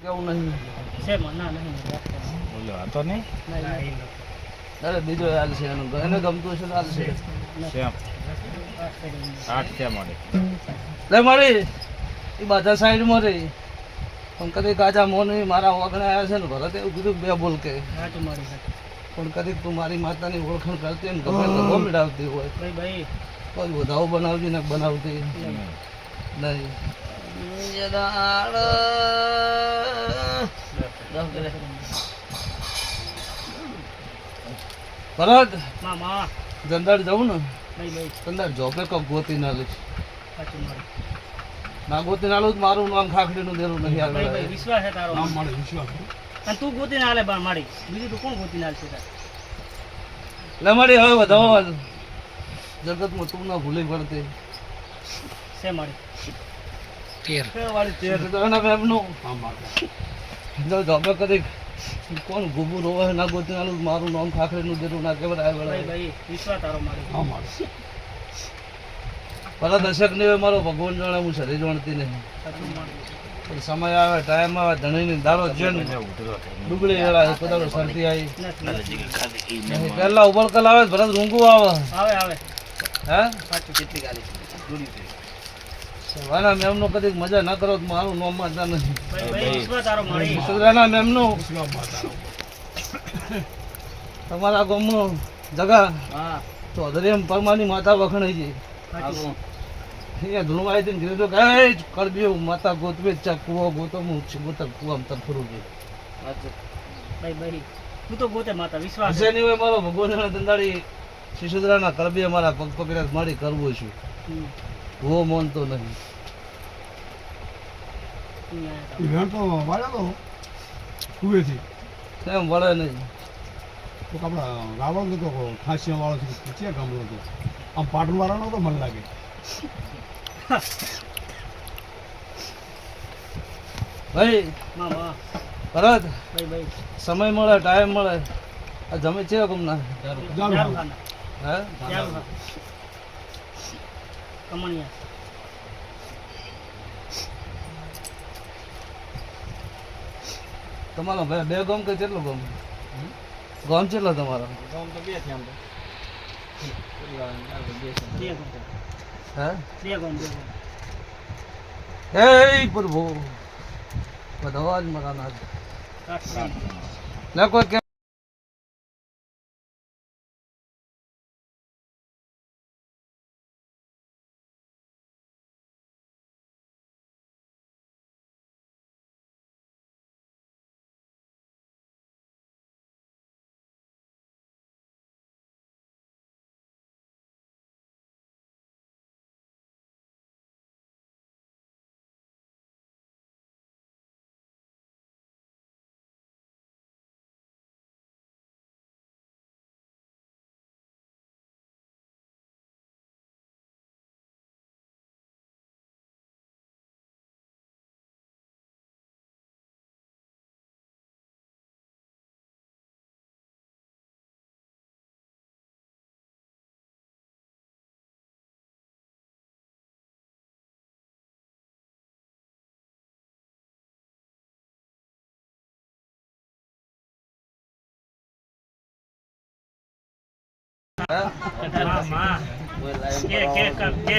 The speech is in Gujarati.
કેવું નહીં છે મના નહીં બોલો આ તો નહીં અરે બીજો હાલ છે એને ગમતું છે તો હાલ છે શ્યામ 8 છે મળે લે મારી એ બધા સાઈડમાં રહી પણ કદી કાચા મોની મારા ઓગણે આવ્યા છે ને ભરત એવું કીધું બે બોલ કે સાચું મારી સાચું પણ કદી તું મારી માતાની ઓળખાણ કરતી હોય ને ગમે ગમો મિડાવતી હોય ભાઈ ભાઈ કોઈ વધાવો બનાવતી ને બનાવતી નહીં ભરત માં માં જંદાડ જવું ને ભાઈ ભાઈ જંદાડ જોબે કપ ગોતી ના લઈશ સાચું મારી ના ગોતી ના લઉં તો મારું નામ ખાખડીનું દેરું નહીં ભાઈ ભાઈ આવે વિશ્વાસ છે તારો નામ મળે વિશ્વાસ અને તું ગોતી ના હાલે બા મારી બીજું તું કોણ ગોતી ના હાલશે તાર લે મારી હવે વધાવો જગતમાં તું ના ભૂલી પડતી છે મારી વાળી તેર તો એના મેમનું નામ મળે જો જોબે કદી કોણ ગુબુ રોવે ના ગોતી ના લઉં તો મારું નામ ખાખડીનું દેરું ના કેવડાય ભાઈ વળાય ભાઈ વિશ્વાસ તારો મારી નામ મળે ભલા દશક ને મારો ભગવાન જાણે હું શરીર જાણતી નહીં સાચું મારી પણ સમય આવે ટાઈમ આવે ધણીની દારો જેન ડુબળી વેળા કદાચ શરદી આવી નથી પહેલા ઉબળકલ આવે ભરત રૂંગું આવે આવે આવે હે સાચું કેટલી ગાલી વાના મેમનો કદી મજા ના કરો તો મારું નામ માનતા નથી ભાઈ ભાઈ વિશ્વાસ તારો મારી સુધરાના મેમનું વિશ્વાસ માતા તમારા ગામમાં જગા હા ચૌધરી એમ પરમાની માતા વખણાઈ છે સાચું અહીંયા ધૂણવા આવી કીધું તો કે કરબ્યો માતા ગોતવે ચા કુવો ગોતો હું ગોતક કુવામાં તરફરું છું ભાઈ ભાઈ તું તો ગોતે માતા વિશ્વાસ હશે નહીં હોય મારો ભગવાન દંદાળી શિશુદ્રાના કરબીએ મારા પગ પકડ્યા મારી કરવું છું હમ. હું માનતો નહીં ઇવેન્ટ તો વાળ્યો તો કુવેથી એમ વળે નહીં તો આપણા રાવણ તો ખાંસિયા વાળો છે ક્યાં ગામડો હતો આમ પાટણ વાળાનો તો મન લાગે ભાઈ માં માં ભરત ભાઈ ભાઈ સમય મળે ટાઈમ મળે આ જમે છે કમના જારું ચાલુ ખાન. ખાના હે ચાલુ ખા કમણિયા તમારો ભાઈ બે ગામ કે કેટલું ગામ ગામ કેટલો તમારો બે ગામ હે બે ગામ હે પ્રભુ બધા જ મારા નાથ ના કોઈ માં કે